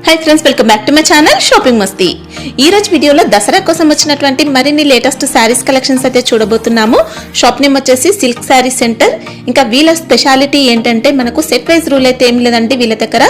High friends welcome back to my channel shopping Masti. ఈ రోజు వీడియోలో దసరా కోసం వచ్చినటువంటి మరిన్ని లేటెస్ట్ సారీస్ కలెక్షన్స్ అయితే చూడబోతున్నాము। షాప్ నేమ్ వచ్చేసి సిల్క్ సారీ సెంటర్। ఇంకా వీళ్ళ స్పెషాలిటీ ఏంటంటే మనకు సెట్ వైస్ రూల్ అయితే ఏం లేదండి। వీళ్ళ దగ్గర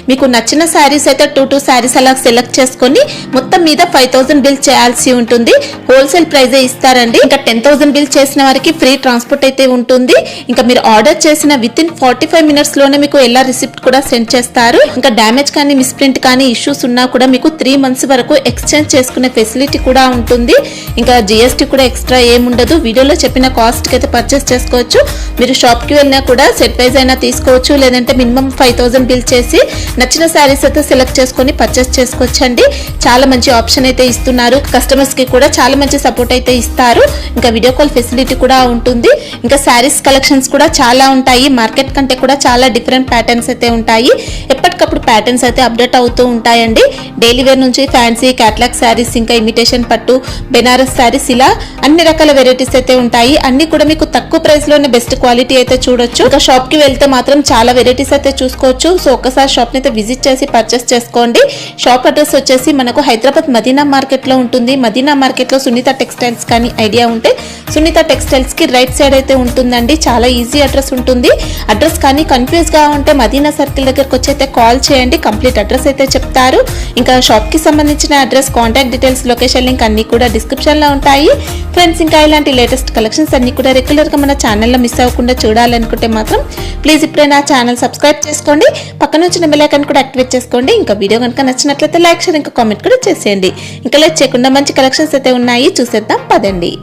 మీకు నచ్చిన సారీస్ అయితే 2 సారీస్ అలా సెలెక్ట్ చేసుకొని మొత్తం మీద 5000 బిల్ చేయాల్సి ఉంటుంది। హోల్సేల్ ప్రైస్ ఇస్తారండి। ఇంకా 10000 బిల్ చేసిన వారికి ఫ్రీ ట్రాన్స్పోర్ట్ అయితే ఉంటుంది। ఇంకా మీరు ఆర్డర్ చేసిన విత్ ఇన్ 45 మినిట్స్ లోనే మీకు ఎలా రిసిప్ట్ కూడా సెండ్ చేస్తారు। ఇంకా డ్యామేజ్ కానీ మిస్ప్రింట్ కానీ ఇష్యూస్ ఉన్నా కూడా మీకు 3 మంత్స్ వరకు ఎక్స్చేంజ్ చేసుకునే ఫెసిలిటీ కూడా ఉంటుంది। ఇంకా జిఎస్టీ కూడా ఎక్స్ట్రా ఏం ఉండదు। వీడియోలో చెప్పిన కాస్ట్ కి అయితే పర్చేస్ చేసుకోవచ్చు। మీరు షాప్ కి వెళ్ళినా కూడా సెట్ వైస్ అయినా తీసుకోవచ్చు, లేదంటే మినిమం 5000 బిల్ చేసి నచ్చిన సారీస్ అయితే సెలెక్ట్ చేసుకొని పర్చేస్ చేసుకోవచ్చండి। చాలా మంచి ఆప్షన్ అయితే ఇస్తున్నారు। కస్టమర్స్ కి కూడా చాలా మంచి సపోర్ట్ అయితే ఇస్తారు। ఇంకా వీడియో కాల్ ఫెసిలిటీ కూడా ఉంటుంది। ఇంకా సారీస్ కలెక్షన్స్ కూడా చాలా ఉంటాయి। మార్కెట్ కంటే కూడా చాలా డిఫరెంట్ ప్యాటర్న్స్ అయితే ఉంటాయి। ఎప్పటికప్పుడు ప్యాటర్న్స్ అయితే అప్డేట్ అవుతూ ఉంటాయండి। డైలీ వేర్ నుంచి ఫ్యాన్సీ క్యాటలాగ్ సారీస్, ఇంకా ఇమిటేషన్ పట్టు, బెనారస్ సారీస్, ఇలా అన్ని రకాల వెరైటీస్ అయితే ఉంటాయి। అన్ని కూడా మీకు తక్కువ ప్రైస్ లోనే బెస్ట్ క్వాలిటీ అయితే చూడొచ్చు। ఇంకా షాప్ కి వెళ్తే మాత్రం చాలా వెరైటీస్ అయితే చూసుకోవచ్చు। సో ఒకసారి షాప్ ని అయితే విజిట్ చేసి పర్చేస్ చేసుకోండి। షాప్ అడ్రస్ వచ్చేసి మనకు హైదరాబాద్ మదీనా మార్కెట్ లో ఉంటుంది। మదీనా మార్కెట్ లో సునీత టెక్స్టైల్స్ కానీ ఐడియా ఉంటే సునీత టెక్స్టైల్స్ కి రైట్ సైడ్ అయితే ఉంటుందండి। చాలా ఈజీ అడ్రస్ ఉంటుంది। అడ్రస్ కానీ కన్ఫ్యూజ్ గా ఉంటే మదీనా సర్కిల్ దగ్గరకు వచ్చి అయితే కాల్ చేయండి, కంప్లీట్ అడ్రస్ అయితే చెప్తారు। ఇంకా షాప్ కి సంబంధించిన address, contact details, location link అన్ని కూడా డిస్క్రిప్షన్ లో ఉంటాయి ఫ్రెండ్స్। ఇంకా ఇలాంటి లేటెస్ట్ కలెక్షన్స్ అన్ని కూడా రెగ్యులర్ గా మన ఛానల్లో మిస్ అవ్వకుండా చూడాలనుకుంటే మాత్రం ప్లీజ్ ఇప్పుడే నా ఛానల్ సబ్స్క్రైబ్ చేసుకోండి, పక్కన వచ్చిన బెల్ ఐకాన్ కూడా యాక్టివేట్ చేసుకోండి। ఇంకా వీడియో కనుక నచ్చినట్లయితే లైక్, షేర్, ఇంకా కామెంట్ కూడా చేసేయండి। ఇంకా లేట్ చేయకుండా మంచి కలెక్షన్స్ అయితే ఉన్నాయి, చూసేద్దాం పదండి।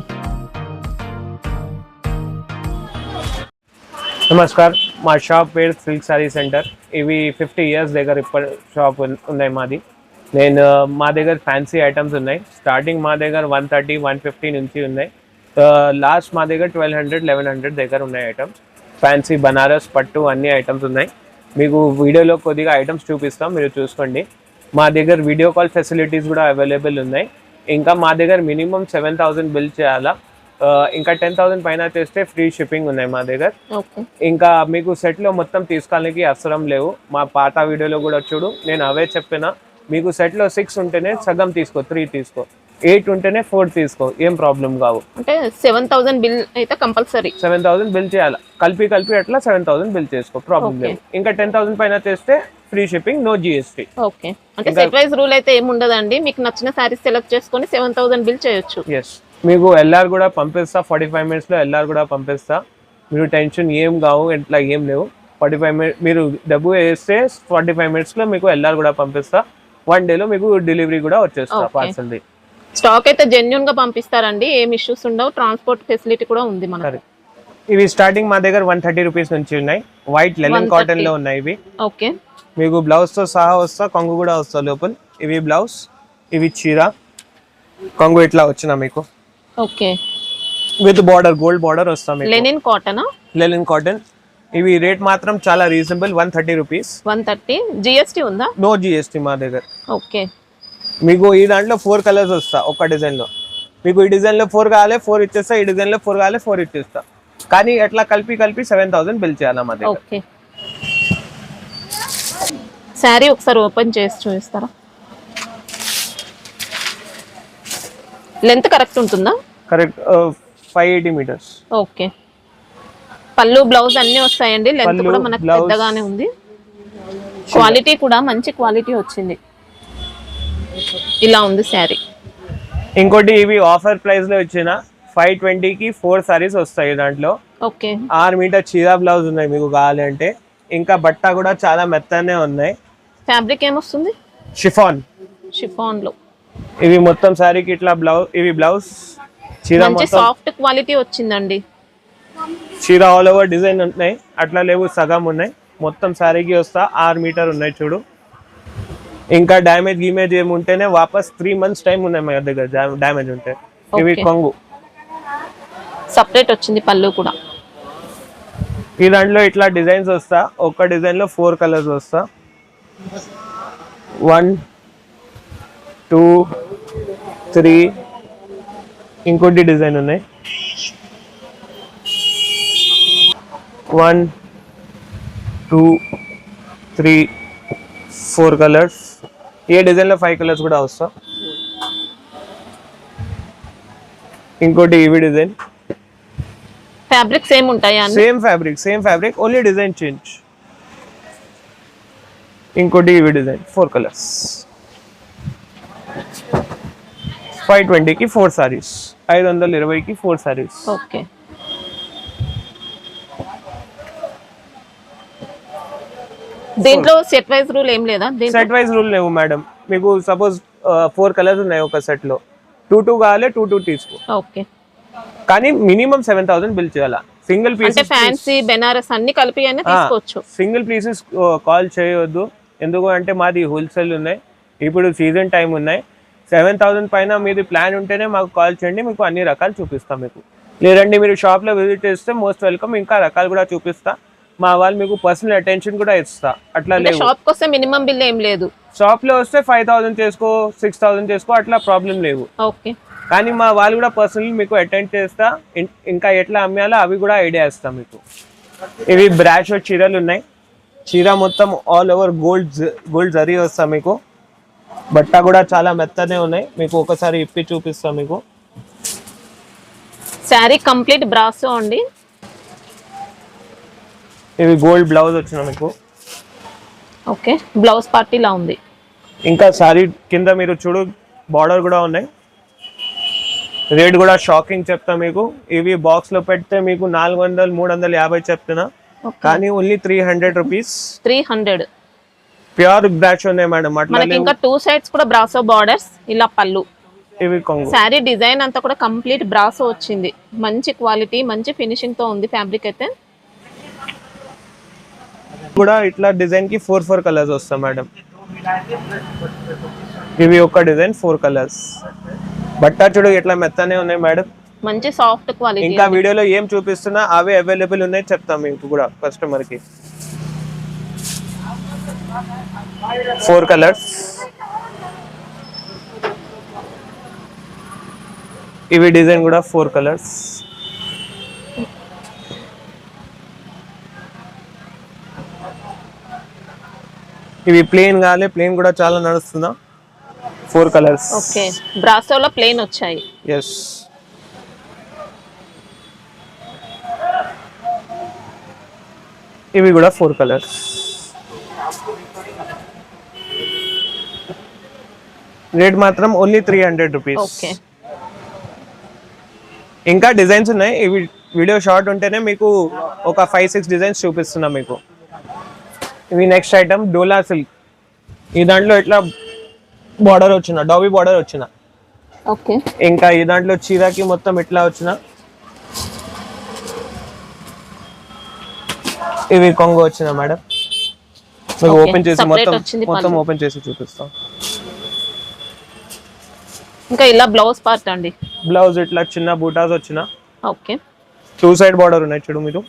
నమస్కార్, మా షాప్ పేరు సిల్క్ సారీ సెంటర్। ఇవి 50 ఇయర్స్ దగ్గర ఇప్పుడు షాప్ ఉన్నాయి మాది। మా దగ్గర ఫ్యాన్సీ ఐటమ్స్ ఉన్నాయి। స్టార్టింగ్ మా దగ్గర 130, 150 నుంచి ఉన్నాయి। లాస్ట్ మా దగ్గర 1200, 1100 దగ్గర ఉన్నాయి ఐటమ్స్। ఫ్యాన్సీ బనారస్ పట్టు అన్ని ఐటమ్స్ ఉన్నాయి। మీకు వీడియోలో కొద్దిగా ఐటమ్స్ చూపిస్తాం, మీరు చూసుకోండి। మా దగ్గర వీడియో కాల్ ఫెసిలిటీస్ కూడా అవైలబుల్ ఉన్నాయి। ఇంకా మా దగ్గర మినిమం 7000 బిల్ చేయాలా, ఇంకా 10,000 పైన చేస్తే ఫ్రీ షిప్పింగ్ ఉన్నాయి మా దగ్గర। ఇంకా మీకు సెట్ లో మొత్తం తీసుకోవడానికి అవసరం లేవు। మా పాత వీడియోలో కూడా చూడు, నేను అవే చెప్పిన। మీకు సెట్ లో 6 ఉంటేనే సగం తీసుకో, 3 తీసుకో, 8 ఉంటేనే 4 తీసుకో, ఏం ప్రాబ్లం కావు। అంటే 7000 బిల్ అయితే కంపల్సరీ 7000 బిల్ చేయాలి, కలిపి అట్లా 7000 బిల్ చేసుకో, ప్రాబ్లం లేదు। ఇంకా 10,000 పైన చేస్తే free shipping, no GST. Okay, అంటే సెట్ వైస్ రూల్ అయితే ఏం ఉండదండి। మీకు నచ్చిన సారీస్ సెలెక్ట్ చేసుకొని 7000 బిల్ చేయొచ్చు। ఎస్, మీకు ఎల్ఆర్ కూడా పంపిస్తా, 45 మినిట్స్లో ఎల్ఆర్ కూడా పంపిస్తా। మీరు టెన్షన్ ఏం కావు, ఎట్లా ఏం లేవు। 45 మినిట్స్ మీరు డబ్బు వేస్తే 45 మినిట్స్లో మీకు ఎల్ఆర్ కూడా పంపిస్తా। 1 డేలో మీకు డెలివరీ కూడా వచ్చేస్తా పార్సల్ది। స్టాక్ అయితే జెన్యూన్ గా పంపిస్తారండి, ఏం ఇష్యూస్ ఉండవు। ట్రాన్స్పోర్ట్ ఫెసిలిటీ కూడా ఉంది మనకి। ఇవి స్టార్టింగ్ మా దగ్గర 130 రూపీస్ నుంచి ఉన్నాయి। వైట్ లెనిన్ కాటన్ లో ఉన్నాయి ఇవి। ఓకే, మీకు బ్లౌజ్ తో సహా వస్తా, కొంగు కూడా వస్తా లోపల। ఇవి బ్లౌజ్, ఇవి చీర, కొంగు ఇట్లా వచ్చిన మీకు। Okay, with border, gold border వస్తా మీకు। Linen cotton, linen cotton. ఇవి రేట్ మాత్రం చాలా రీజనబుల్, 130 రూపీస్। 130 జిఎస్టీ ఉందా? నో జిఎస్టీ మా దగ్గర। ఓకే, మీకు ఈ దాంట్లో 4 కలర్స్ వస్తా ఒక డిజైన్ లో। మీకు ఈ డిజైన్ లో 4 కావాలి 4 ఇచ్చేస్తా, ఈ డిజైన్ లో 4 కావాలి 4 ఇచ్చేస్తా। కానీ ఎట్లా కలిపి 7000 బిల్ చేయాలి మా దగ్గర। ఓకే, సారీ ఒకసారి ఓపెన్ చేసి చూపిస్తారా? లెంత్ కరెక్ట్ ఉంటుందా? Correct, 580 meters. ఓకే, పళ్ళు బ్లౌజ్ అన్ని వస్తాయండి। లెంత్ కూడా మనకు పెద్దగానే ఉంది। క్వాలిటీ కూడా మంచి క్వాలిటీ వచ్చింది। ఇలా ఉంది సారీ। ఇంకోటి ఇవి ఆఫర్ ప్రైస్ లో ఇచ్చిన 520 కి 4 సారీస్ వస్తాయి దాంట్లో। ఓకే, 6 మీటర్ చీరా బ్లౌజ్ ఉన్నాయి మీకు కావాలి అంటే। ఇంకా బట్ట కూడా చాలా మెత్తనే ఉన్నాయి। ఫ్యాబ్రిక్ ఏమొస్తుంది? షిఫాన్, షిఫాన్ లో ఇవి మొత్తం సారీకి ఇట్లా బ్లౌజ్, ఇవి బ్లౌజ్ చీర మొత్తం సాఫ్ట్ క్వాలిటీ వచ్చిందండి। చీర ఆల్ ఓవర్ డిజైన్ ఉన్నాయి, అట్లా లేవు సగం ఉన్నాయి। మొత్తం సారీకి వస్తా 6 మీటర్ ఉన్నాయి చూడు। ఇంకా డ్యామేజ్ గీమేజ్ ఏముంటేనే వాపస్ 3 మంత్స్ టైం ఉన్నాయి మా దగ్గర డ్యామేజ్ ఉంటే। ఇవి కొంగు సపరేట్ వచ్చింది, పళ్ళు కూడా। ఈ దాంట్లో ఇట్లా డిజైన్స్ వస్తా, ఒక డిజైన్ లో 4 కలర్స్ వస్తా। 1 2 3 ఇంకోటి డిజైన్ ఉన్నాయి। 1 2 3 4 కలర్స్, ఏ డిజైన్ లో 5 కలర్స్ కూడా వస్తా. ఇంకోటి ఇవి డిజైన్ ఫ్యాబ్రిక్ సేమ్ ఉంటాయా? Same fabric only design change. ఇంకోటి ఇవి డిజైన్ 4 కలర్స్ 520కి 4 సారీస్, 520కి 4 సారీస్. ఓకే. దీంట్లో సెట్ వైజ్ రూల్ ఏం లేదా? సెట్ వైజ్ రూల్ లేవు మేడం. మీకు సపోజ్ 4 కలర్స్ ఉన్నాయి ఒక సెట్ లో, 2 కావాలి 2 తీసుకో. ఓకే. కానీ మినిమం 7000 బిల్ చేయాలా. సింగిల్ పీస్ అంటే ఫ్యాన్సీ బెనారస్ అన్ని కలిపి అయినా తీసుకోవచ్చు. సింగిల్ పీసెస్ కాల్ చేయవద్దు. ఎందుకు అంటే మాది హోల్సేల్ ఉన్నాయి, ఇప్పుడు సీజన్ టైం ఉన్నాయి. 7000 పైన మీది ప్లాన్ ఉంటేనే మాకు కాల్ చేయండి, మీకు అన్ని రకాలు చూపిస్తాం. మీకు లేదండి మీరు షాప్లో విజిట్ చేస్తే మోస్ట్ వెల్కమ్, ఇంకా రకాలు కూడా చూపిస్తా. మా వాళ్ళు మీకు పర్సనల్ అటెన్షన్ కూడా ఇస్తా. అట్లా లేదు, షాప్ వస్తే మినిమం బిల్ ఏం లేదు. షాప్ లో వస్తే 5000 చేసుకో 6000 చేసుకో, అట్లా ప్రాబ్లం లేవు. ఓకే. కానీ మా వాళ్ళు కూడా పర్సనల్ మీకు అటెండ్ చేస్తా, ఇంకా ఎట్లా అమ్మాలో అవి కూడా ఐడియా ఇస్తాం మీకు. ఇవి బ్రాష్ చీరలు ఉన్నాయి. చీర మొత్తం ఆల్ ఓవర్ గోల్డ్ జరీ వస్తా మీకు. బట్ట కూడా చాలా మెత్తనే ఉన్నాయి, మీకు ఒకసారి ఇప్పి చూపిస్తాం మీకు. శారీ కంప్లీట్ బ్రాసో అండి. ఇవి గోల్డ్ బ్లౌజ్ వచ్చిన మీకు. ఓకే. బ్లౌజ్ పార్టీలా ఉంది. ఇంకా శారీ కింద మీరు చూడు బార్డర్ కూడా ఉన్నాయి. రేట్ కూడా షాకింగ్ చెప్తా మీకు. ఇవి బాక్స్ లో పెడితే మీకు 400 350 చెప్తున్నా, కానీ ఓన్లీ 300 రూపీస్. 300 ప్యూర్ బ్రాష్ ఉన్నాయి మేడం. మనకి ఇంకా 2 సైడ్స్ కూడా బ్రాసో బార్డర్స్, ఇలా పళ్ళు. ఇవి కొంగు. శారీ డిజైన్ అంతా కూడా కంప్లీట్ బ్రాసో వచ్చింది. మంచి క్వాలిటీ, మంచి ఫినిషింగ్ తో ఉంది ఫ్యాబ్రిక్ అయితే. కూడా ఇట్లా డిజైన్ కి 4 కలర్స్ వస్తాయి మేడం. ఇవి ఒక డిజైన్ 4 కలర్స్. బట్ట చూడు ఎట్లా మెత్తనే ఉన్నాయి మేడం, మంచి సాఫ్ట్ క్వాలిటీ. ఇంకా వీడియోలో ఏం చూపిస్తున్నా అవే అవైలబుల్ ఉన్నాయి చెప్తాం మీకు కూడా కస్టమర్ కి. 4 కలర్స్. ఇవి డిజైన్ కూడా 4 కలర్స్. ఇవి ప్లేన్ కావాలి, ప్లేన్ కూడా చాలా నడుస్తుందా. 4 కలర్స్. ఓకే. బ్రాసోలో ప్లేన్ వచ్చాయి. ఎస్. ఇవి కూడా 4 కలర్స్. రేట్ మాత్రం ఓన్లీ 300 రూపీస్. ఓకే. ఇంకా డిజైన్స్ ఉన్నాయి. ఇవి వీడియో షార్ట్ ఉంటేనే మీకు ఒక 5-6 డిజైన్స్ చూపిస్తున్నా మీకు. ఇవి నెక్స్ట్ ఐటమ్ డోలా సిల్క్. ఈ దాంట్లో ఇట్లా బార్డర్ వచ్చిన, డాబీ బార్డర్ వచ్చిన. ఓకే. ఇంకా ఈ దాంట్లో చీరకి మొత్తం ఇట్లా వచ్చిన. ఇవి కొంగు వచ్చిన మేడం. మీకు ఓపెన్ చేసి మొత్తం ఓపెన్ చేసి చూపిస్తాం. ఇంకా ఇలా బ్లౌజ్ పార్ట్ అండి. బ్లౌజ్ ఇట్లా చిన్న బూటాస్ వచ్చిన. ఓకే. 2 సైడ్ బార్డర్ ఉన్నాయి చూడు మీరు.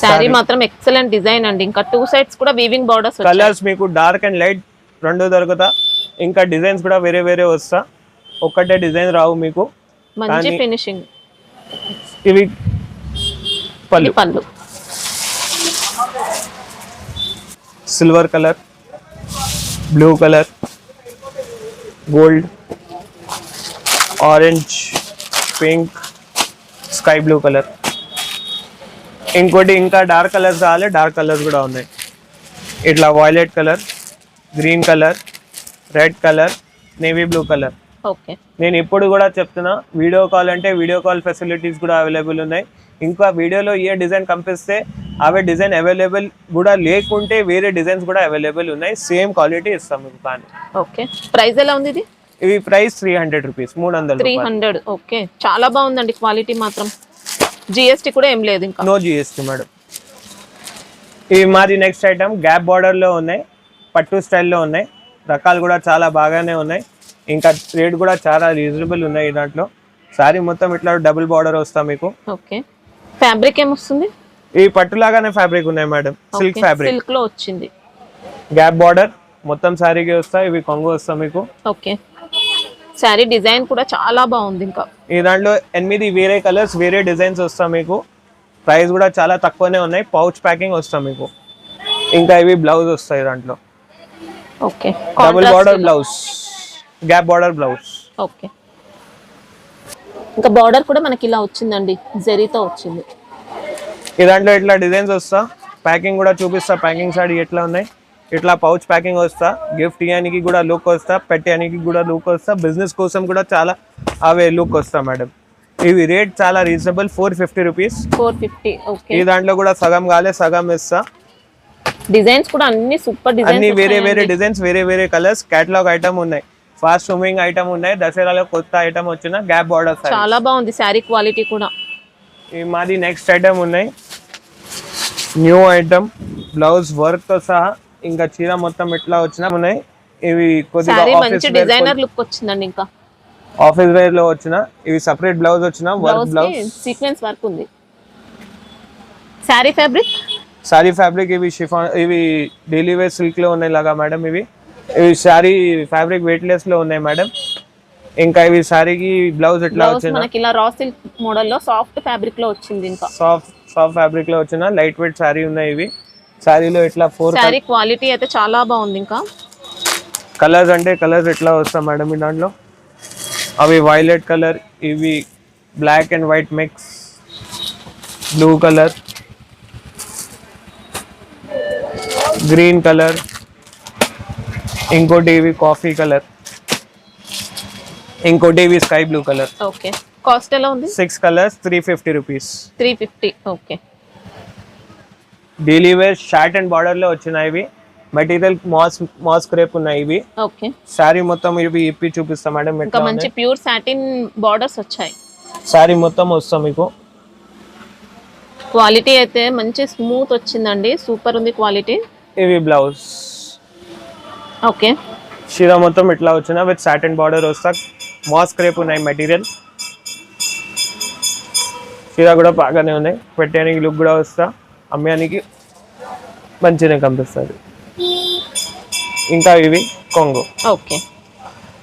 శారీ మాత్రం ఎక్సలెంట్ డిజైన్ అండి. ఇంకా 2 సైడ్స్ కూడా వీవింగ్ బార్డర్స్ వచ్చాయి. కలర్స్ మీకు డార్క్ అండ్ లైట్ రెండు దొరుకుతా. ఇంకా డిజైన్స్ కూడా వేరే వేరే వస్తా, ఒక్కటే డిజైన్ రావు మీకు. మంచి ఫినిషింగ్. ఇవి పళ్ళు. Silver colour, blue colour, gold, orange, pink, sky blue colour. ఇంకోటి ఇంకా డార్క్ కలర్స్ కావాలి, డార్క్ కలర్స్ కూడా ఉన్నాయి. ఇట్లా violet colour, green colour, red colour, navy blue colour. Okay. నేను ఇప్పుడు కూడా చెప్తున్నా, వీడియో కాల్ అంటే వీడియో కాల్ ఫెసిలిటీస్ కూడా అవైలబుల్ ఉన్నాయి. ఇంకా వీడియోలో ఏ డిజైన్ కనిపిస్తే అవే డిజైన్ అవైలబుల్ కూడా లేకుంటే వేరే డిజైన్స్ కూడా అవైలబుల్ ఉన్నాయి. సేమ్ క్వాలిటీ ఇస్తాం మీకు. కానీ ఓకే. ప్రైస్ ఎలా ఉంది ఇది? ఇవి ప్రైస్ 300 రూపీస్. 300. ఓకే. చాలా బాగుందండి క్వాలిటీ మాత్రం. జిఎస్టీ కూడా ఏం లేదు ఇంకా. No GST madam. ఇవి మాది నెక్స్ట్ ఐటమ్ గ్యాప్ బార్డర్ లో ఉన్నాయి, పట్టు స్టైల్లో ఉన్నాయి. రకాలు కూడా చాలా బాగానే ఉన్నాయి. ఇంకా రేట్ కూడా చాలా రీజనబుల్ ఉన్నాయి. దాంట్లో సారీ మొత్తం ఇట్లా డబుల్ బార్డర్ వస్తా మీకు. ఓకే. ఫ్యాబ్రిక్ ఏమొస్తుంది? ఈ పట్టులాగానే ఫ్యాబ్రిక్ ఉన్నాయి మేడం. సిల్క్ ఫ్యాబ్రిక్, సిల్క్ లో వచ్చింది. గ్యాప్ బార్డర్ మొత్తం సారీకి వస్తా. ఇవి కొంగు వస్తా మీకు. ఓకే. సారీ డిజైన్ కూడా చాలా బాగుంది. ఇంకా ఈ దాంట్లో 8 వేరే కలర్స్, వేరే డిజైన్స్ వస్తా మీకు. ప్రైస్ కూడా చాలా తక్కువనే ఉన్నాయి. పౌచ్ ప్యాకింగ్ వస్తా మీకు. ఇంకా ఇవి బ్లౌజ్ వస్తాయి దాంట్లో. Okay double border blouse, gap border blouse. Okay, ఇంకా బార్డర్ కూడా మనకి ఇలా వచ్చిందండి, జరీతో వచ్చింది. ఈ దాంట్లో ఇట్లా డిజైన్స్ వస్తా, ప్యాకింగ్ కూడా చూపిస్తా. ప్యాకింగ్ సైడ్ ఎట్లా ఉన్నాయి, ఇట్లా పౌచ్ ప్యాకింగ్ వస్తా, గిఫ్ట్ ఇవ్వడానికి కూడా లుక్ వస్తా, పెట్టడానికి కూడా లుక్ వస్తా, బిజినెస్ కోసం కూడా చాలా అవే లుక్ వస్తా మేడం. ఇవి రేట్ చాలా రీజనబుల్, 450 రూపీస్. 450. ఓకే, ఈ దాంట్లో కూడా సగం కాలే సగం ఇస్తా. డిజైన్స్ కూడా అన్ని సూపర్ డిజైన్స్, అన్ని వేరే వేరే డిజైన్స్, వేరే వేరే కలర్స్, కేటలాగ్ ఐటమ్ ఉన్నాయి, ఫాస్ట్ మూవింగ్ ఐటమ్ ఉన్నాయి. దసరాలో కొత్త ఐటమ్ వచ్చిన గ్యాప్ బార్డర్ చాలా బాగుంది. శారీ క్వాలిటీ కూడా. ఈ మాది నెక్స్ట్ ఐటమ్ ఉన్నాయి, న్యూ ఐటమ్, బ్లౌజ్ వర్క్ తో సహా, ఇంకా చీర మొత్తం ఇట్లా వచ్చినా ఉన్నాయి. ఇవి కొద్దిగా మంచి డిజైనర్ లుక్ వచ్చిందండి. ఇంకా ఆఫీస్ వేర్ లో వచ్చిన, ఇవి సెపరేట్ బ్లౌజ్ వచ్చిన, వర్క్ బ్లౌజ్, సీక్వెన్స్ వర్క్ ఉంది. శారీ ఫ్యాబ్రిక్ ఇవి షిఫాన్, ఇవి డైలీ వేర్ సిల్క్ లో ఉన్నాయి లాగా మేడం. ఇవి శారీ ఫ్యాబ్రిక్ వెయిట్ లెస్ లో ఉన్నాయి మేడం. ఇంకా ఇవి శారీకి బ్లౌజ్ ఎట్లా వచ్చిన, మనకి ఇలా రా సిల్క్ మోడల్ లో సాఫ్ట్ ఫ్యాబ్రిక్ లో వచ్చింది. ఇంకా సాఫ్ట్ ఫ్యాబ్రిక్ లో వచ్చిన లైట్ వెయిట్ శారీ ఉన్నాయి. ఇవి శారీలో ఇట్లా 4 శారీ క్వాలిటీ అయితే చాలా బాగుంది. ఇంకా కలర్స్ అంటే కలర్స్ ఎట్లా వస్తాయి మేడం ఈ దాంట్లో, అవి వైలెట్ కలర్, ఇవి black and white mix, blue colour, green colour, ఇంకోటి ఇవి కాఫీ కలర్, ఇంకోటి ఇవి sky blue colour. Okay, cost ఎలా ఉంది? 6 colours 350 rupees. 350. Okay, daily wear short and border లో వచ్చినాయి. ఇవి మెటీరియల్ మాస్ క్రేప్ ఉన్నాయి. ఇవి ఓకే, శారీ మొత్తం ఇవి ఇప్పి చూపిస్తా మేడం. ఇంకా మంచి ప్యూర్ సాటిన్ బార్డర్స్ వచ్చాయి. శారీ మొత్తం వస్తాం మీకు. క్వాలిటీ అయితే మంచి స్మూత్ వచ్చిందండి, సూపర్ ఉంది క్వాలిటీ. ఇవి బ్లౌజ్. ఓకే, చీర మొత్తం ఇట్లా వచ్చిన విత్ సాటిన్ బార్డర్ వస్తా, మాస్ క్రేప్ ఉన్నాయి మెటీరియల్. చీర కూడా బాగానే ఉన్నాయి, పెట్టడానికి లుక్ కూడా వస్తా, అమ్మయానికి మంచిగా కనిపిస్తుంది. ఇంకా ఇవి కొంగు. ఓకే,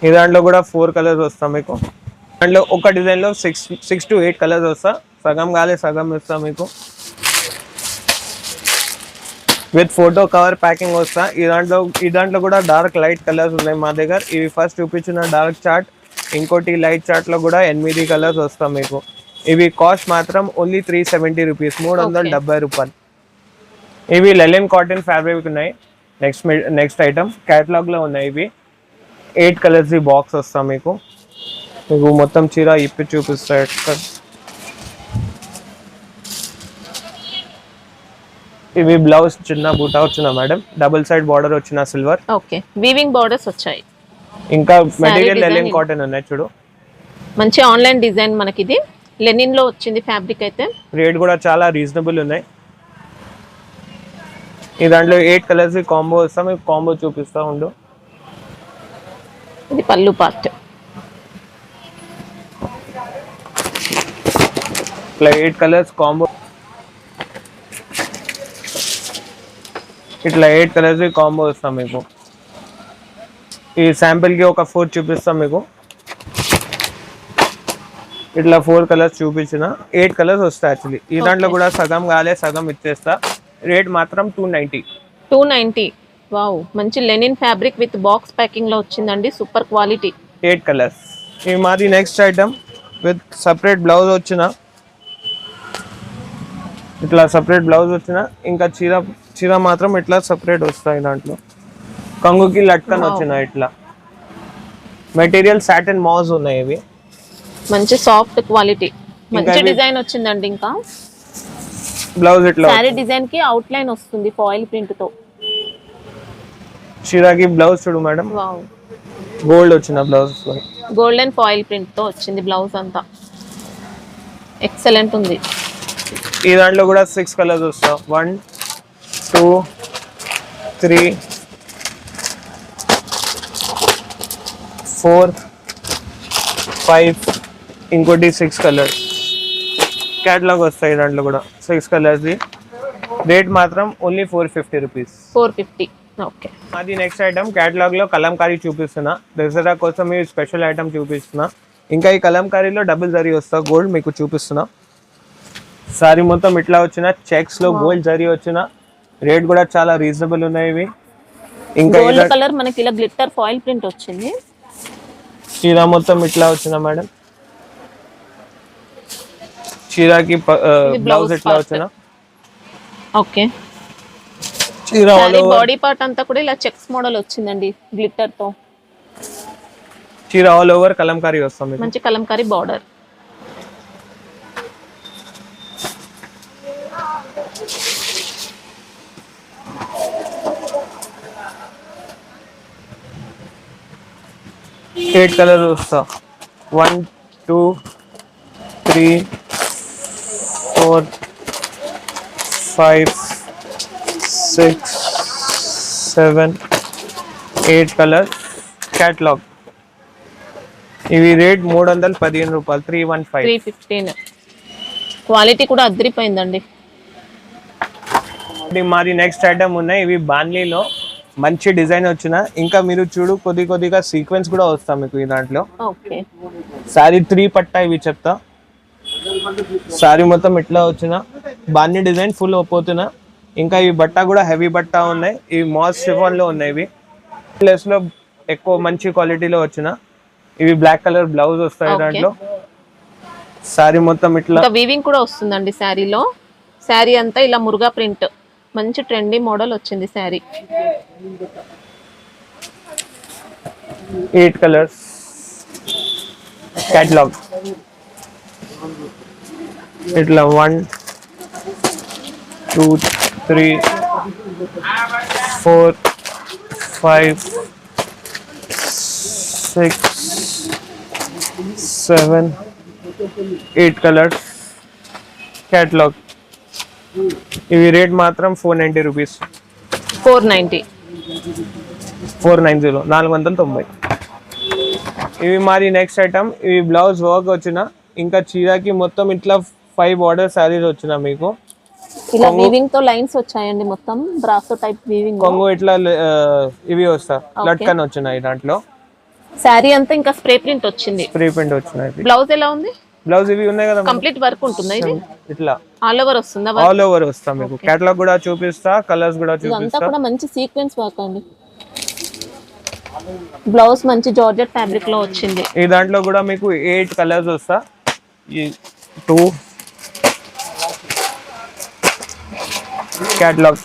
ఈ దాంట్లో కూడా 4 కలర్స్ వస్తాం మీకు. దాంట్లో ఒక డిజైన్ లో 6 to 8 కలర్స్ వస్తా, సగం కాలే సగం ఇస్తా మీకు. విత్ ఫోటో కవర్ ప్యాకింగ్ వస్తా. ఈ దాంట్లో కూడా డార్క్ లైట్ కలర్స్ ఉన్నాయి మా దగ్గర. ఇవి ఫస్ట్ చూపించిన డార్క్ చార్ట్, ఇంకోటి లైట్ చార్ట్ లో కూడా 8 కలర్స్ వస్తాం మీకు. ఇవి కాస్ట్ మాత్రం ఓన్లీ 370 రూపీస్, 370 రూపాయలు. ఇవి లెలిన్ కాటన్ ఫ్యాబ్రిక్ ఉన్నాయి. నెక్స్ట్ ఐటమ్ కేటలాగ్ లో ఉన్నాయి. ఇవి 8 కలర్స్ బాక్స్ వస్తాం మీకు. మీకు మొత్తం చీర ఇప్పి చూపిస్తాయి. ఇవి బ్లౌజ్ చిన్న బూటా వచ్చిన మేడం, డబుల్ సైడ్ బార్డర్ వచ్చిన సిల్వర్. ఓకే, వీవింగ్ బార్డర్స్ వచ్చాయి. ఇంకా మెటీరియల్ లెనిన్ కాటన్ ఉన్నాయి చూడు, మంచి ఆన్లైన్ డిజైన్. మనకి ఇది లెనిన్ లో వచ్చింది ఫ్యాబ్రిక్ అయితే. రేట్ కూడా చాలా రీజనబుల్ ఉన్నాయి. ఈ దాంట్లో 8 కలర్స్ కాంబో వస్తాం, మీకు కాంబో చూపిస్తా ఉండు. ఇది పళ్ళు పార్ట్. ఇట్లా 8 కలర్స్ కాంబో, ఇట్లా 8 కలర్స్ కాంబో వస్తాం మీకు. ఈ శాంపిల్ కి ఒక 4 చూపిస్తాం మీకు. ఇట్లా 4 కలర్స్ చూపించిన 8 కలర్స్ వస్తాయి యాక్చువల్లీ. ఈ దాంట్లో కూడా సగం కాలే సగం ఇచ్చేస్తా. రేట్ మాత్రం 290. వావ్, మంచి linen fabric with box packing లో వచ్చిందండి, సూపర్ క్వాలిటీ. 8 కలర్స్. ఈ మాది next item with separate blouse వచ్చిన, ఇట్లా సపరేట్ బ్లౌజ్ వచ్చిన, ఇంకా చీర మాత్రం ఇట్లా సపరేట్ వస్తాయి. దాంట్లో కంగుకి లట్కన్ వచ్చిన, ఇట్లా మెటీరియల్ సాటిన్ మాస్ ఉన్నాయి. ఇవి మంచి సాఫ్ట్ క్వాలిటీ, మంచి డిజైన్ వచ్చిందండి. ఇంకా బ్లౌజ్ ఇట్లా సారీ డిజైన్ కి అవుట్ లైన్ వస్తుంది ఫాయిల్ ప్రింట్ తో. చీరకి బ్లౌజ్ చూడు మేడం, వావ్, గోల్డ్ వచ్చిన బ్లౌజ్, గోల్డెన్ ఫాయిల్ ప్రింట్ తో వచ్చింది బ్లౌజ్ అంతా. ఎక్సలెంట్ ఉంది. ఈ దాంట్లో కూడా 6 కలర్స్ వస్తాయి. 1 2 3 4 5, ఇంకోటి 6 కలర్స్ కేటలాగ్ వస్తాయి. దాంట్లో కూడా 6 కలర్స్. రేట్ మాత్రం ఓన్లీ 450 రూపీస్. 450. ఓకే, అది నెక్స్ట్ ఐటమ్ కేటలాగ్ లో కలంకారీ చూపిస్తున్నా. దసరా కోసం ఈ స్పెషల్ ఐటమ్ చూపిస్తున్నా. ఇంకా ఈ కలంకారీలో డబుల్ జరీ వస్తా, గోల్డ్ మీకు చూపిస్తున్నా. సారీ మొత్తం ఇట్లా వచ్చిన చెక్స్ లో గోల్డ్ జరీ వచ్చిన. రేట్ కూడా చాలా రీజనబుల్ ఉన్నాయి. ఇవి ఇంకా గోల్డ్ కలర్ మనకి ఇలా గ్లిట్టర్ ఫాయిల్ ప్రింట్ వచ్చింది. చీర మొత్తం ఇట్లా వచ్చిన మేడం. చీరకి బ్లౌజ్ ఇట్లా వచ్చిన. ఓకే. చీర బాడీ పార్ట్ అంతా కూడా ఇలా చెక్స్ మోడల్ వచ్చిందండి గ్లిట్టర్ తో. చీర ఆల్ ఓవర్ కలంకారీ వస్తుంది, మంచి కలంకారీ బార్డర్. ఎయిట్ కలర్ వస్తా. 1 2 3 4 5 6 7 8 కలర్ క్యాటలాగ్. ఇవి రేట్ 315 రూపాయలు. 315. క్వాలిటీ కూడా అదిరిపోయిందండి. మాది నెక్స్ట్ ఐటమ్ ఉన్నాయి. ఇవి బాన్లీలో మంచి డిజైన్ వచ్చిన, ఇంకా మీరు చూడు కొద్దిగా సీక్వెన్స్ కూడా వస్తాం మీకు ఈ దాంట్లో. ఓకే. సారీ 3 పట్టా ఇవి చెప్తా. సారీ మొత్తం ఇట్లా వచ్చిన బాన్ని డిజైన్ ఫుల్ పోతున్నా. ఇంకా ఈ బట్ట కూడా హెవీ బట్ట ఉన్నాయి. ఇవి మాస్ షిఫాన్ లో ఉన్నాయి. ఇవి ప్లస్ లో ఎక్కువ మంచి క్వాలిటీలో వచ్చిన. ఇవి బ్లాక్ కలర్ బ్లౌజ్ వస్తాయి దాంట్లో. సారీ మొత్తం ఇట్లా వీవింగ్ కూడా వస్తుందండి శారీలో. శారీ అంతా ఇలా మురుగా ప్రింట్, మంచి ట్రెండీ మోడల్ వచ్చింది శారీ. 8 colours catalogue. ఇట్లా 1 2 3 4 5 6 7 8 కలర్స్ క్యాటలాగ్. ఇవి రేట్ మాత్రం 490 రూపీస్. 490. 490. ఇవి మాది నెక్స్ట్ ఐటమ్. ఇవి బ్లౌజ్ వర్క్ వచ్చిన, ఇంకా చీరకి మొత్తం ఇట్లా 5 బార్డర్ సారీస్ వచ్చిన మీకు. ఇలా వీవింగ్ తో లైన్స్ వచ్చాయండి మొత్తం బ్రాసో టైప్ వీవింగ్. కొంగు ఇట్లా ఇవి వస్తా లట్కన్ వచ్చినాయి దాంట్లో. సారీ అంతా ఇంకా స్ప్రే ప్రింట్ వచ్చింది. స్ప్రే ప్రింట్ వచ్చినాయి. బ్లౌజ్ ఎలా ఉంది? బ్లౌజ్ ఇవి ఉన్నాయి కదా, కంప్లీట్ వర్క్ ఉంటుందా ఇది? ఇట్లా ఆల్ ఓవర్ వస్తుందా? ఆల్ ఓవర్ వస్తా మీకు. కేటలాగ్ కూడా చూపిస్తా, కలర్స్ కూడా ఇదంతా చూపిస్తా. కూడా మంచి సీక్వెన్స్ వర్క్ అండి. బ్లౌజ్ మంచి జార్జెట్ ఫ్యాబ్రిక్ లో వచ్చింది. ఈ దాంట్లో కూడా మీకు 8 కలర్స్ వస్తా. ఈ 2 కేటలాగ్.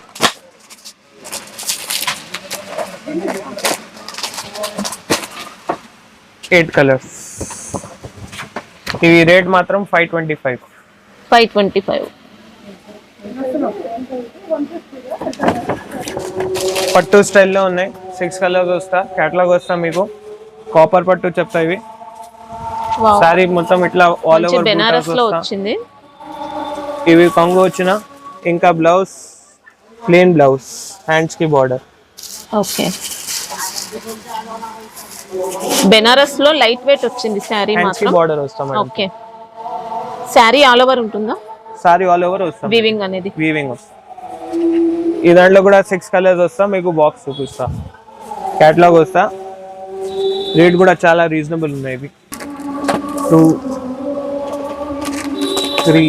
Eight colours. ఇవి రేట్ మాత్రం 525. 525. పట్టు స్టైల్లో ఉన్నాయి. 6 కలర్స్ వస్తా. కేటలాగ్ వస్తా మీకు. కాపర్ పట్టు చెప్తా. ఇవి సారీ మొత్తం ఇట్లా ఆల్ ఓవర్ బెనారస్ లో వచ్చింది. ఇవి కొంగు వచ్చిన, ఇంకా బ్లౌజ్ ప్లేన్ బ్లౌజ్, హ్యాండ్స్ కి బార్డర్. ఓకే. బెనారస్ లో లైట్ వెయిట్ వచ్చింది సారీ మాత్రం. బార్డర్ వస్తా madam. Okay. Sorry all over ఉంటుందా? సారీ ఆల్ ఓవర్ వస్తా. వీవింగ్ అనేది వీవింగ్ వస్తా. ఈ దాంట్లో కూడా 6 కలర్స్ వస్తా మీకు. బాక్స్ చూపిస్తా. కేటలాగ్ వస్తా. రేట్ కూడా చాలా రీజనబుల్ ఉన్నాయి. ఇవి 2 3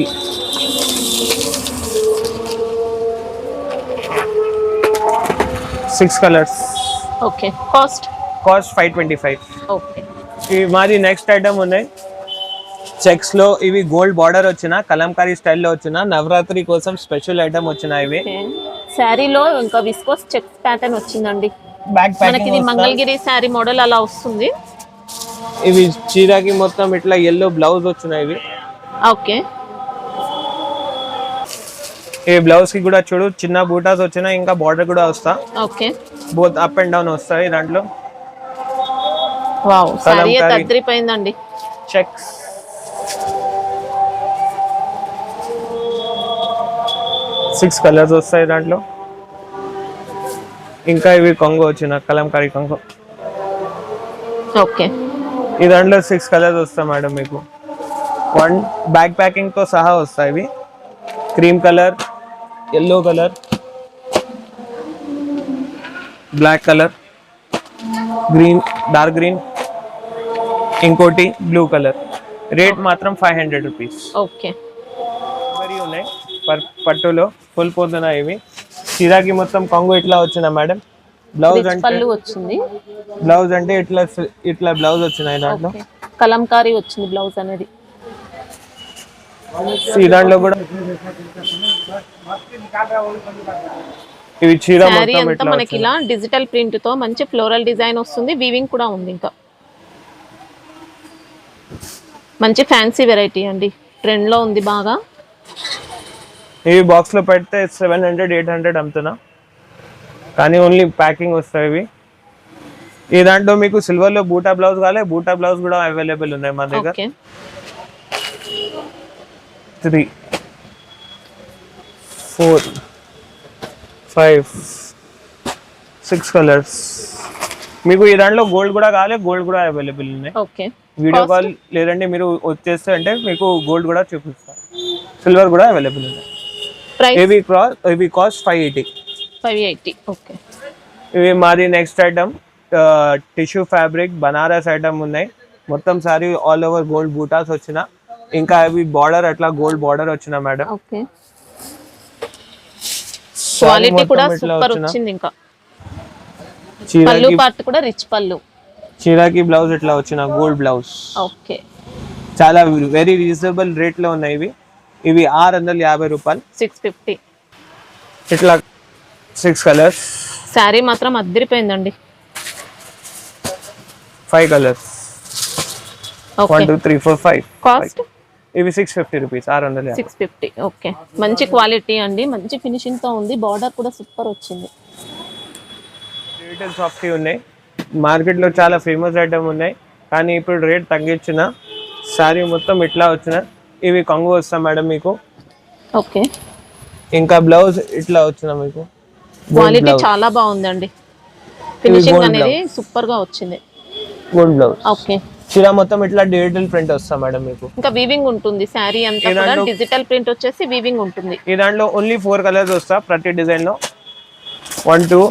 6 కలర్స్. ఓకే. కాస్ట్ 525. ఓకే. ఇవి మాది నెక్స్ట్ ఐటమ్ ఉన్నాయి. చెక్స్ లో ఇవి గోల్డ్ బార్డర్ వచ్చిన, కలంకారీ స్టైల్లో వచ్చిన, నవరాత్రి కోసం స్పెషల్ ఐటమ్ వచ్చిన. ఇవి శారీలో ఇంకా విస్కోస్ చెక్స్ ప్యాటర్న్ వచ్చిందండి. బ్యాక్ మనకి ఇది మంగళగిరి శారీ మోడల్ అలా వస్తుంది. ఇవి చీరకి మొత్తం ఇట్లా yellow బ్లౌజ్ వచ్చినాయి. ఇవి ఓకే. ఈ బ్లౌజ్ కి కూడా చూడు చిన్న బూటాస్ వచ్చినా, ఇంకా బార్డర్ కూడా వస్తా. Okay. Both up and down వస్తాయి దాంట్లో. వావ్, సారీ అదిరిపోయిందండి. చెక్స్. సిక్స్ కలర్స్ వస్తాయి దాంట్లో. ఇంకా ఇవి కొంగు వచ్చిన కలంకారీ కొంగు. ఓకే. ఈ దాంట్లో 6 కలర్స్ వస్తాయి మేడం మీకు. 1 బ్యాక్ ప్యాకింగ్ తో సహా వస్తాయి. ఇవి cream colour, yellow colour, black colour, green, dark green, ఇంకోటి బ్లూ కలర్. రేట్ మాత్రం 500 రూపీస్. ఓకే. మరి ఉన్నాయి పట్టులో ఫుల్ పోతున్నాయి. ఇవి చీరాకి మొత్తం కొంగు ఇట్లా వచ్చిన మేడం. బ్లౌజ్ రిచ్ అంటే పళ్ళు వచ్చింది. బ్లౌజ్ అంటే ఇట్లా బ్లౌజ్ వచ్చినాయి దాంట్లో. ఓకే, కలంకారీ వచ్చింది బ్లౌజ్ అనేది. ఈ దాంట్లో కూడా ఇవి చీర శారీ మొత్తం అంతా ఇట్లా మనకి ఇలా డిజిటల్ ప్రింట్ తో మంచి ఫ్లోరల్ డిజైన్ వస్తుంది. వీవింగ్ కూడా ఉంది. ఇంకా మంచి ఫ్యాన్సీ వెరైటీ అండి, ట్రెండ్ లో ఉంది బాగా. ఇవి బాక్స్ లో పెడితే 700-800 అమ్ముతున్నా, కానీ ఓన్లీ ప్యాకింగ్ వస్తాయి ఇవి. ఈ దాంట్లో మీకు సిల్వర్ లో బూటా బ్లౌజ్ కావాలి, బూటా బ్లౌజ్ కూడా అవైలబుల్ ఉన్నాయి మా దగ్గర. Okay, 3, 4, 5, 6 colours. మీకు ఈ దాంట్లో గోల్డ్ కూడా కావాలి, గోల్డ్ కూడా అవైలబుల్ ఉన్నాయి. ఓకే, వీడియో కాల్ లేదంటే మీరు వచ్చేస్తే అంటే మీకు గోల్డ్ కూడా చూపిస్తాను. సిల్వర్ కూడా అవైలబుల్ ఉన్నాయి. ప్రైస్ ఇవి కాస్ట్ 580. ఓకే, ఇవి మాది next item tissue fabric Banaras item ఉన్నాయి. మొత్తం sorry all over gold buttas వచ్చిన, ఇంకా అవి బార్డర్ అట్లా గోల్డ్ బార్డర్ వచ్చిన మేడం. ఓకే, క్వాలిటీ కూడా సూపర్ వచ్చింది. ఇంకా పళ్ళు పార్ట్ కూడా రిచ్ పళ్ళు. చీరాకి బ్లౌజ్ ఇట్లా వచ్చిన గోల్డ్ బ్లౌజ్. ఓకే, చాలా వెరీ రీజనబుల్ రేట్ లో ఉన్నాయి ఇవి. ఇవి 650 రూపాయలు. 650. ఇట్లా 6 కలర్స్. శారీ మాత్రం అద్దరిపోయిందండి. 5 కలర్స్. 1 2 3 4 5. కాస్ట్ ఇవి 650 రూపీస్. 650. 650. ఓకే, మంచి క్వాలిటీ అండి, మంచి ఫినిషింగ్ తో ఉంది. బార్డర్ కూడా సూపర్ వచ్చింది. రీటైల్ షాప్ కి ఉన్నాయి, మార్కెట్ లో చాలా ఫేమస్ ఐటమ్ ఉన్నాయి, కానీ ఇప్పుడు రేట్ తగ్గించిన. సారీ మొత్తం ఇట్లా వచ్చిన. ఇవి కొంగు వస్తాం మేడం మీకు. ఓకే, ఇంకా బ్లౌజ్ ఇట్లా వచ్చిన మీకు. క్వాలిటీ చాలా బాగుందండి, ఫినిషింగ్ అనేది సూపర్ గా వచ్చింది. Gold blouse. ఓకే, చీర మొత్తం ఇట్లా డిజిటల్ ప్రింట్ వస్తాం మేడం మీకు. ఇంకా వీవింగ్ ఉంటుంది. శారీ అంతా కూడా డిజిటల్ ప్రింట్ వచ్చేసి వీవింగ్ ఉంటుంది. ఈ దాంట్లో ఓన్లీ 4 కలర్స్ వస్తా ప్రతి డిజైన్ లో. 1 2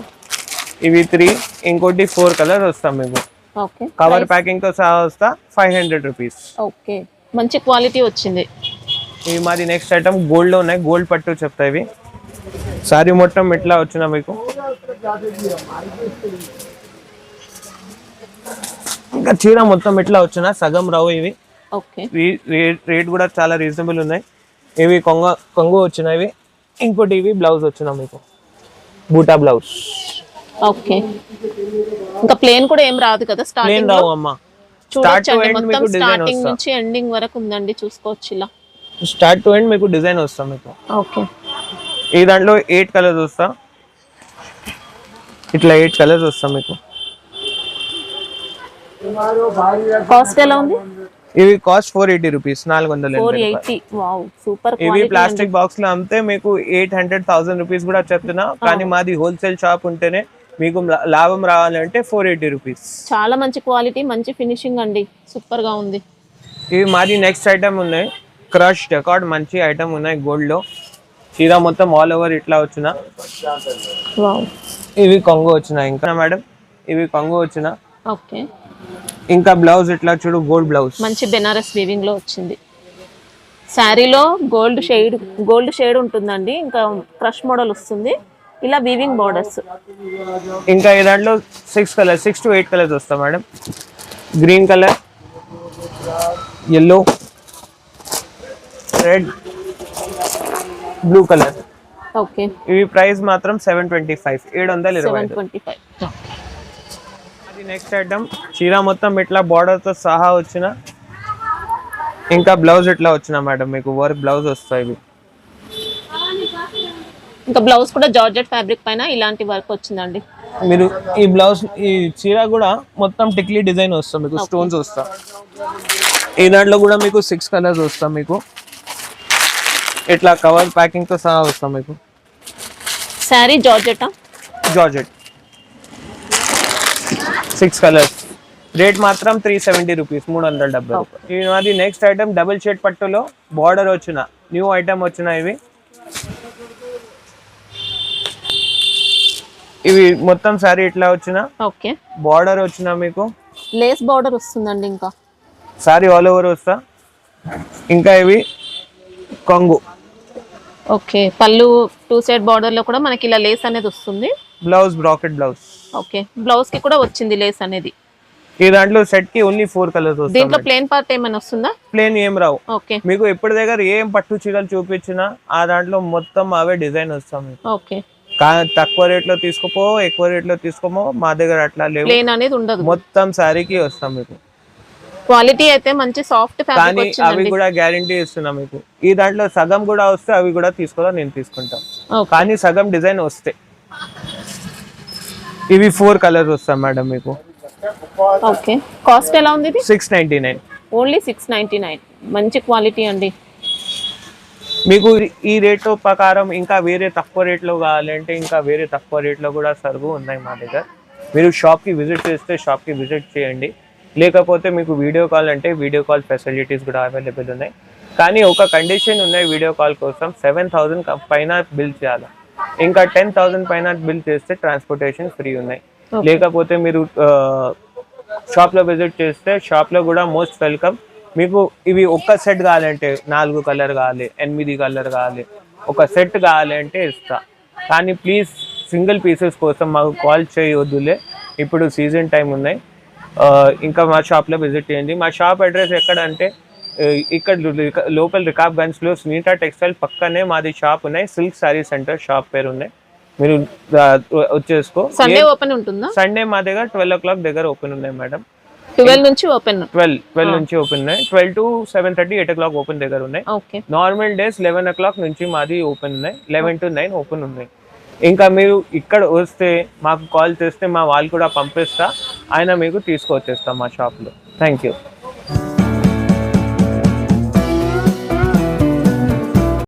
ఇవి 3, ఇంకోటి 4 కలర్స్ వస్తాం మీకు. ఓకే, కవర్ ప్యాకింగ్ తో సహా వస్తా. 500 రూపీస్. ఓకే, మంచి క్వాలిటీ వచ్చింది. ఇవి మాది నెక్స్ట్ ఐటమ్ గోల్డ్ లో ఉన్నాయి, గోల్డ్ పట్టు చెప్తా. ఇవి సారీ మొత్తం ఇట్లా వచ్చిన మీకు. ఇంకా చీర మొత్తం ఇట్లా వచ్చిన సగం రావు ఇవి. ఓకే, రేట్ కూడా చాలా రీజనబుల్ ఉన్నాయి. ఇవి కొంగు వచ్చిన ఇవి. ఇంకోటి ఇవి బ్లౌజ్ వచ్చిన మీకు, బూటా బ్లౌజ్. ఓకే, ఇంకా ప్లేన్ కూడా ఏం రాదు కదా ప్లేన్ స్టార్టింగ్ రావు అమ్మా. చూడొచ్చండి, మొత్తం స్టార్టింగ్ నుంచి ఎండింగ్ వరకు ఉందండి, చూసుకోవచ్చు ఇలా. స్టార్ట్ టు ఎండ్ మీకు డిజైన్ వస్తాం మీకు. ఓకే, ఈ దాంట్లో 8 కలర్స్ వస్తా. ఇట్లా 8 కలర్స్ వస్తాం మీకు. కాస్ట్ ఎలా ఉంది? ఇవి కాస్ట్ 480 రూపీస్. 480. 480. వావ్, సూపర్ ఇవి క్వాలిటీ. ప్లాస్టిక్ బాక్స్ లో అమ్మితే మీకు 800,000 రూపీస్ కూడా చెప్తున్నా, కానీ మాది హోల్సేల్ షాప్ ఉంటేనే మీకు లాభం రావాలంటే 480 రూపీస్. చాలా మంచి క్వాలిటీ, మంచి ఫినిషింగ్ అండి, సూపర్ గా ఉంది. ఇవి మాది నెక్స్ట్ ఐటమ్ ఉన్నాయి, క్రష్ డెకార్డ్ మంచి ఐటమ్ ఉన్నాయి గోల్డ్ లో. చీర మొత్తం ఆల్ ఓవర్ ఇట్లా వచ్చిన. వావ్, ఇవి కొంగు వచ్చిన. ఇంకా మేడం ఇవి కొంగు వచ్చిన. ఓకే, ఇంకా బ్లౌజ్ ఇట్లా చూడు, గోల్డ్ బ్లౌజ్. మంచి బెనారస్ వీవింగ్ లో వచ్చింది. శారీలో గోల్డ్ షేడ్ ఉంటుందండి, ఇంకా క్రష్ మోడల్ వస్తుంది, ఇలా వీవింగ్ బోర్డర్స్. ఇంకా ఈ దాంట్లో 6 to 8 కలర్స్ వస్తాయి madam. Green colour, yellow, red, blue colour. Okay, ఇవి ప్రైస్ మాత్రం 725. 725. 725. అది నెక్స్ట్ ఐటమ్ చీర మొత్తం ఇట్లా బార్డర్ తో సహా వచ్చిన. ఇంకా బ్లౌజ్ ఇట్లా వచ్చిన మేడం మీకు, వర్క్ బ్లౌజ్ వస్తాయి. ఇంకా బ్లౌజ్ కూడా జార్జెట్ ఫ్యాబ్రిక్ పైన ఇలాంటి వర్క్ వచ్చిందండి. మీరు ఈ బ్లౌజ్ ఈ చీర కూడా మొత్తం టిక్లీ డిజైన్ వస్తాం మీకు, స్టోన్స్ వస్తా. ఈ దాంట్లో కూడా మీకు 6 కలర్స్ వస్తాం మీకు. ఇట్లా కవర్ ప్యాకింగ్ తో సహా వస్తాం మీకు. శారీ జార్జెటా? జార్జెట్. 6 కలర్స్. రేట్ మాత్రం 370 రూపీస్. 370 రూపాయలు. ఇది మాది నెక్స్ట్ ఐటమ్ డబుల్ షేడ్ పట్టులో బార్డర్ వచ్చిన న్యూ ఐటమ్ వచ్చిన. ఇవి మొత్తం సారీ ఇట్లా వచ్చిన. ఓకే, బార్డర్ వచ్చిన మీకు, లేస్ బార్డర్ వస్తుందండి. ఇంకా సారీ ఆల్ ఓవర్ వస్తా. ఇంకా ఇవి కొంగు. ఓకే, పళ్ళు 2 సైడ్ బార్డర్ లో కూడా మనకి ఇలా లేస్ అనేది వస్తుంది. Blouse bracket blouse. Okay, blouse కి కూడా వచ్చింది లేస్ అనేది. ఈ దాంట్లో సెట్ కి ఓన్లీ 4 కలర్స్ వస్తాయి. దీంట్లో ప్లేన్ పార్ట్ ఏమైనా వస్తుందా? ప్లేన్ ఏం రావు. ఓకే, మీకు ఎప్పటి దగ్గర ఏం పట్టు చీరలు చూపించినా ఆ దాంట్లో మొత్తం అవే డిజైన్ వస్తాం మీకు. ఓకే, తక్కువ రేట్ లో తీసుకోపో, ఎక్కువ రేట్ లో తీసుకోమో, మా దగ్గర అట్లా లేవు. ప్లేన్ అనేది ఉండదు, మొత్తం శారీకి వస్తాం మీకు. క్వాలిటీ అయితే మంచి సాఫ్ట్ ఫ్యాబ్రిక్ కానీ అవి వచ్చిందండి. కూడా గ్యారంటీ ఇస్తున్నాం మీకు. ఈ దాంట్లో సగం కూడా వస్తే అవి కూడా తీసుకోవాలా, నేను తీసుకుంటాం. ఓకే, కానీ సగం డిజైన్ వస్తే. ఇవి 4 కలర్స్ వస్తాం మేడం మీకు. ఓకే, కాస్ట్ ఎలా ఉంది ఇది? 699. ఓన్లీ 699. మంచి క్వాలిటీ అండి. మీకు ఈ రేట్ ప్రకారం ఇంకా వేరే తక్కువ రేట్లో కావాలంటే ఇంకా వేరే తక్కువ రేట్లో కూడా సరుకు ఉన్నాయి మా దగ్గర. మీరు షాప్కి విజిట్ చేస్తే షాప్కి విజిట్ చేయండి, లేకపోతే మీకు వీడియో కాల్ అంటే వీడియో కాల్ ఫెసిలిటీస్ కూడా అవైలబుల్ ఉన్నాయి. కానీ ఒక కండిషన్ ఉన్నాయి వీడియో కాల్ కోసం, 7000 పైన బిల్ చేయాలి. ఇంకా 10,000 పైన బిల్ చేస్తే ట్రాన్స్పోర్టేషన్ ఫ్రీ ఉన్నాయి. లేకపోతే మీరు షాప్లో విజిట్ చేస్తే షాప్లో కూడా మోస్ట్ వెల్కమ్. మీకు ఇవి ఒక్క సెట్ కావాలంటే 4 కలర్ కావాలి, 8 కలర్ కావాలి, ఒక సెట్ కావాలంటే ఇస్తా. కానీ ప్లీజ్ సింగిల్ పీసెస్ కోసం మాకు కాల్ చేయొద్దులే, ఇప్పుడు సీజన్ టైం ఉన్నాయి. ఇంకా మా షాప్లో విజిట్ చేయండి. మా షాప్ అడ్రస్ ఎక్కడ అంటే ఇక్కడ లోకల్ రికాబ్గంజ్లో సునీత టెక్స్టైల్ పక్కనే మాది షాప్ ఉన్నాయి. సిల్క్ సారీ సెంటర్ షాప్ పేరు ఉన్నాయి. మీరు వచ్చేసుకో. సండే ఓపెన్ ఉంటుందా? సండే మా దగ్గర 12 o'clock దగ్గర ఓపెన్ ఉన్నాయి మేడం. 12 నుంచి ఓపెన్. 12 నుంచి ఓపెన్ ఉన్నాయి. 12 to 7:30, 8 o'clock ఓపెన్ దగ్గర ఉన్నాయి. ఓకే, నార్మల్ డేస్ 11 o'clock నుంచి మాది ఓపెన్ ఉన్నాయి. 11 to 9 ఓపెన్ ఉన్నాయి. ఇంకా మీరు ఇక్కడ వస్తే మాకు కాల్ చేస్తే మా వాళ్ళు కూడా పంపిస్తా, ఆయన మీకు తీసుకొచ్చేస్తాం మా షాప్లో. Thank you.